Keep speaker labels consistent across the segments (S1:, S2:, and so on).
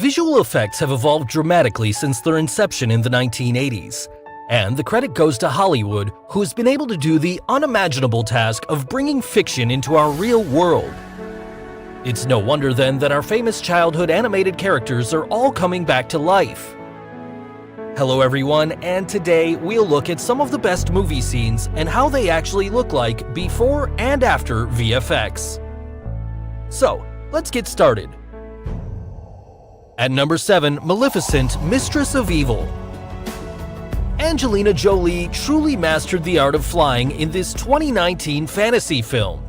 S1: Visual effects have evolved dramatically since their inception in the 1980s, and the credit goes to Hollywood, who has been able to do the unimaginable task of bringing fiction into our real world. It's no wonder then that our famous childhood animated characters are all coming back to life. Hello everyone, and today we'll look at some of the best movie scenes and how they actually look like before and after VFX. So, let's get started. At number 7, Maleficent, Mistress of Evil. Angelina Jolie truly mastered the art of flying in this 2019 fantasy film.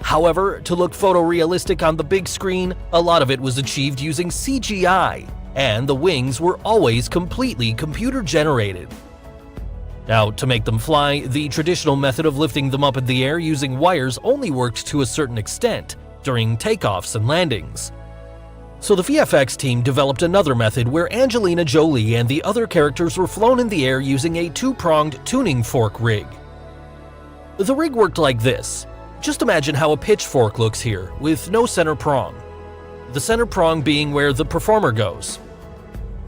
S1: However, to look photorealistic on the big screen, a lot of it was achieved using CGI, and the wings were always completely computer-generated. Now, to make them fly, the traditional method of lifting them up in the air using wires only worked to a certain extent during takeoffs and landings. So the VFX team developed another method where Angelina Jolie and the other characters were flown in the air using a two-pronged tuning fork rig. The rig worked like this. Just imagine how a pitchfork looks here, with no center prong. The center prong being where the performer goes.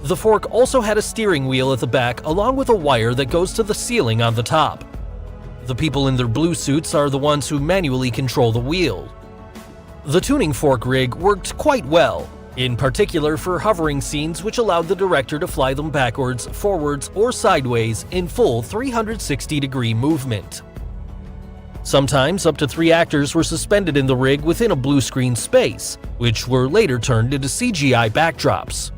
S1: The fork also had a steering wheel at the back along with a wire that goes to the ceiling on the top. The people in their blue suits are the ones who manually control the wheel. The tuning fork rig worked quite well, in particular for hovering scenes which allowed the director to fly them backwards, forwards, or sideways in full 360-degree movement. Sometimes up to 3 actors were suspended in the rig within a blue screen space, which were later turned into CGI backdrops.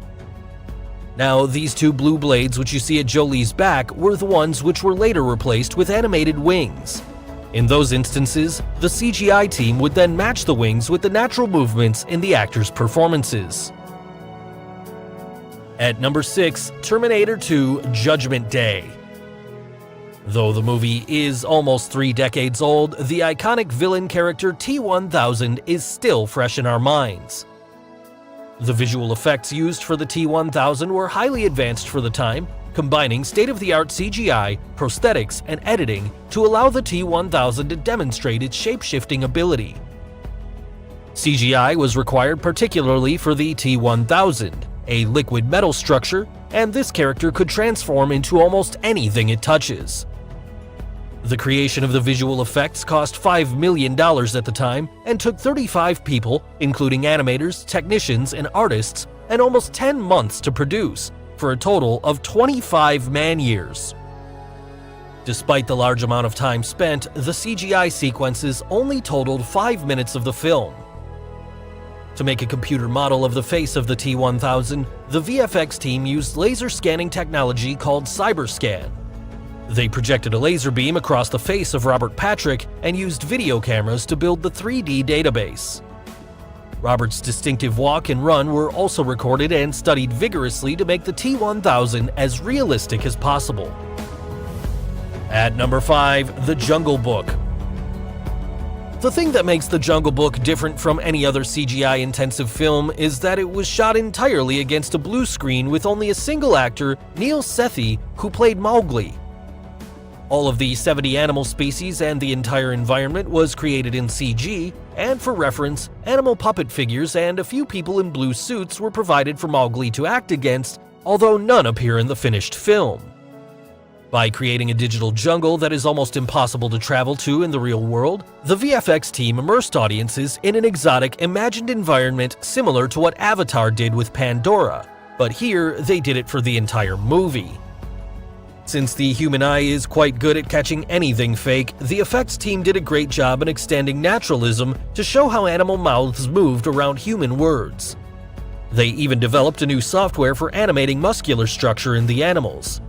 S1: Now, these 2 blue blades which you see at Jolie's back were the ones which were later replaced with animated wings. In those instances, the CGI team would then match the wings with the natural movements in the actors' performances. At number 6, Terminator 2: Judgment Day. Though the movie is almost 3 decades old, the iconic villain character T-1000 is still fresh in our minds. The visual effects used for the T-1000 were highly advanced for the time, combining state-of-the-art CGI, prosthetics, and editing to allow the T-1000 to demonstrate its shape-shifting ability. CGI was required particularly for the T-1000, a liquid metal structure, and this character could transform into almost anything it touches. The creation of the visual effects cost $5 million at the time and took 35 people, including animators, technicians, and artists, and almost 10 months to produce, for a total of 25 man-years. Despite the large amount of time spent, the CGI sequences only totaled 5 minutes of the film. To make a computer model of the face of the T-1000, the VFX team used laser scanning technology called CyberScan. They projected a laser beam across the face of Robert Patrick and used video cameras to build the 3D database. Robert's distinctive walk and run were also recorded and studied vigorously to make the T-1000 as realistic as possible. At number 5, The Jungle Book. The thing that makes The Jungle Book different from any other CGI-intensive film is that it was shot entirely against a blue screen with only a single actor, Neil Sethi, who played Mowgli. All of the 70 animal species and the entire environment was created in CG, and for reference, animal puppet figures and a few people in blue suits were provided for Mowgli to act against, although none appear in the finished film. By creating a digital jungle that is almost impossible to travel to in the real world, the VFX team immersed audiences in an exotic, imagined environment similar to what Avatar did with Pandora, but here they did it for the entire movie. Since the human eye is quite good at catching anything fake, the effects team did a great job in extending naturalism to show how animal mouths moved around human words. They even developed a new software for animating muscular structure in the animals.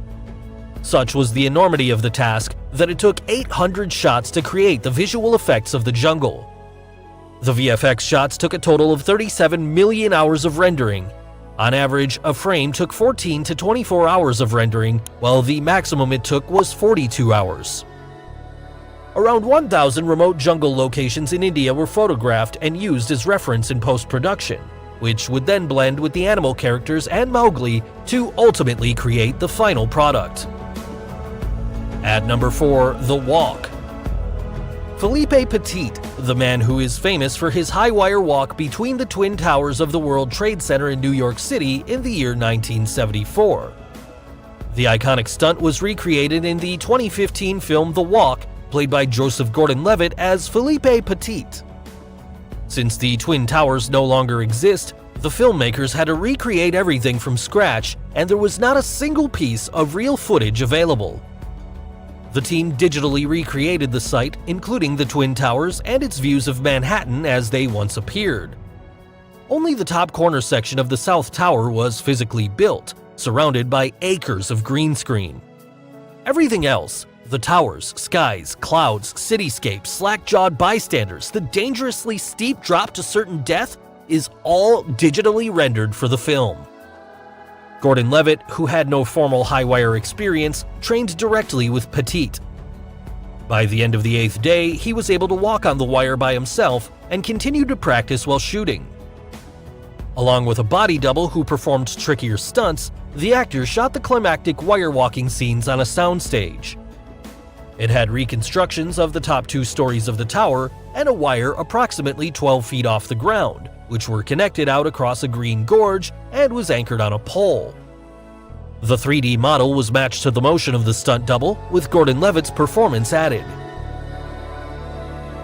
S1: Such was the enormity of the task that it took 800 shots to create the visual effects of the jungle. The VFX shots took a total of 37 million hours of rendering. On average, a frame took 14 to 24 hours of rendering, while the maximum it took was 42 hours. Around 1,000 remote jungle locations in India were photographed and used as reference in post-production, which would then blend with the animal characters and Mowgli to ultimately create the final product. At number 4, The Walk. Philippe Petit, the man who is famous for his high-wire walk between the Twin Towers of the World Trade Center in New York City in the year 1974. The iconic stunt was recreated in the 2015 film The Walk, played by Joseph Gordon-Levitt as Philippe Petit. Since the Twin Towers no longer exist, the filmmakers had to recreate everything from scratch, and there was not a single piece of real footage available. The team digitally recreated the site, including the Twin Towers and its views of Manhattan as they once appeared. Only the top corner section of the South Tower was physically built, surrounded by acres of green screen. Everything else, the towers, skies, clouds, cityscapes, slack-jawed bystanders, the dangerously steep drop to certain death, is all digitally rendered for the film. Gordon-Levitt, who had no formal high-wire experience, trained directly with Petit. By the end of the 8th day, he was able to walk on the wire by himself and continued to practice while shooting. Along with a body double who performed trickier stunts, the actor shot the climactic wire-walking scenes on a soundstage. It had reconstructions of the top 2 stories of the tower and a wire approximately 12 feet off the ground, which were connected out across a green gorge and was anchored on a pole. The 3D model was matched to the motion of the stunt double, with Gordon-Levitt's performance added.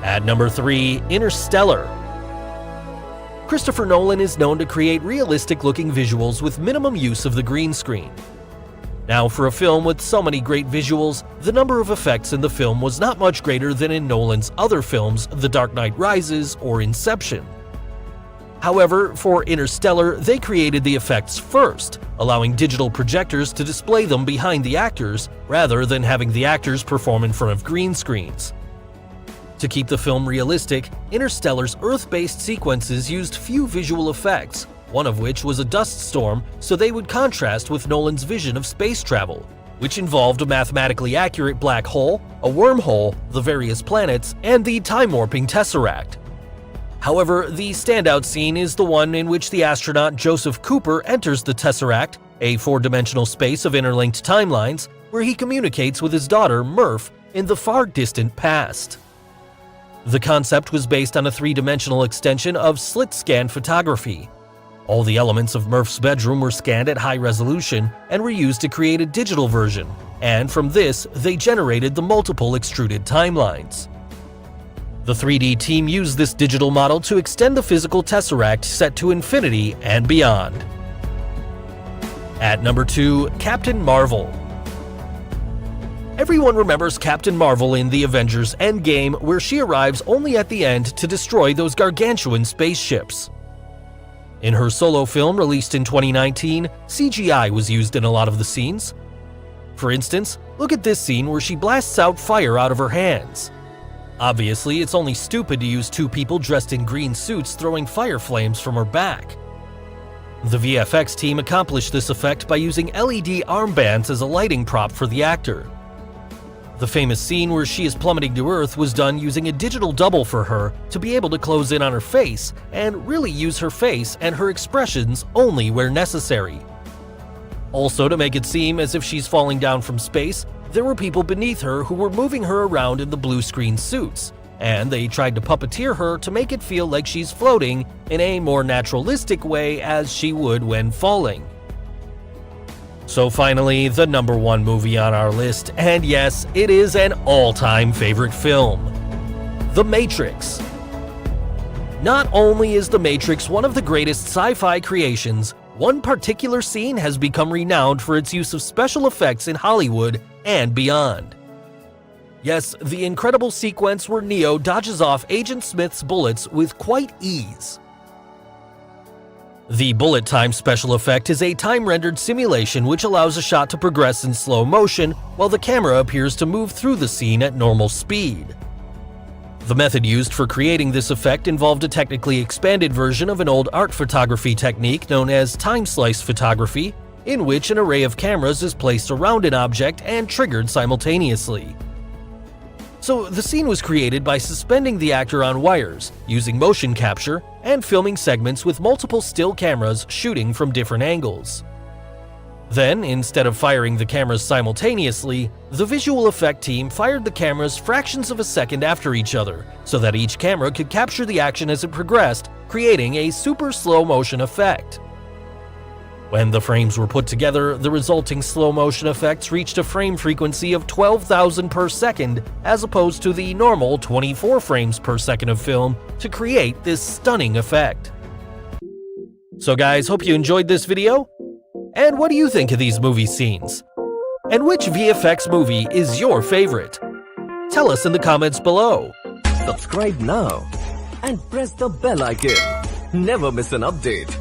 S1: At number 3, Interstellar. Christopher Nolan is known to create realistic-looking visuals with minimum use of the green screen. Now, for a film with so many great visuals, the number of effects in the film was not much greater than in Nolan's other films, The Dark Knight Rises or Inception. However, for Interstellar, they created the effects first, allowing digital projectors to display them behind the actors, rather than having the actors perform in front of green screens. To keep the film realistic, Interstellar's Earth-based sequences used few visual effects, one of which was a dust storm, so they would contrast with Nolan's vision of space travel, which involved a mathematically accurate black hole, a wormhole, the various planets, and the time-warping Tesseract. However, the standout scene is the one in which the astronaut Joseph Cooper enters the Tesseract, a 4-dimensional space of interlinked timelines, where he communicates with his daughter, Murph, in the far-distant past. The concept was based on a 3-dimensional extension of slit-scan photography. All the elements of Murph's bedroom were scanned at high resolution and were used to create a digital version, and from this, they generated the multiple extruded timelines. The 3D team used this digital model to extend the physical Tesseract set to infinity and beyond. At number 2, Captain Marvel. Everyone remembers Captain Marvel in the Avengers Endgame, where she arrives only at the end to destroy those gargantuan spaceships. In her solo film released in 2019, CGI was used in a lot of the scenes. For instance, look at this scene where she blasts out fire out of her hands. Obviously, it's only stupid to use 2 people dressed in green suits throwing fire flames from her back. The VFX team accomplished this effect by using LED armbands as a lighting prop for the actor. The famous scene where she is plummeting to Earth was done using a digital double for her to be able to close in on her face and really use her face and her expressions only where necessary. Also, to make it seem as if she's falling down from space, there were people beneath her who were moving her around in the blue screen suits, and they tried to puppeteer her to make it feel like she's floating in a more naturalistic way as she would when falling. So finally, the number 1 movie on our list, and yes, it is an all-time favorite film, The Matrix. Not only is The Matrix one of the greatest sci-fi creations, one particular scene has become renowned for its use of special effects in Hollywood and beyond. Yes, the incredible sequence where Neo dodges off Agent Smith's bullets with quite ease. The bullet time special effect is a time-rendered simulation which allows a shot to progress in slow motion while the camera appears to move through the scene at normal speed. The method used for creating this effect involved a technically expanded version of an old art photography technique known as time-slice photography, in which an array of cameras is placed around an object and triggered simultaneously. So the scene was created by suspending the actor on wires, using motion capture, and filming segments with multiple still cameras shooting from different angles. Then, instead of firing the cameras simultaneously, the visual effect team fired the cameras fractions of a second after each other, so that each camera could capture the action as it progressed, creating a super slow motion effect. When the frames were put together, the resulting slow motion effects reached a frame frequency of 12,000 per second as opposed to the normal 24 frames per second of film to create this stunning effect. So guys, hope you enjoyed this video. And what do you think of these movie scenes? And which VFX movie is your favorite? Tell us in the comments below.
S2: Subscribe now and press the bell icon. Never miss an update.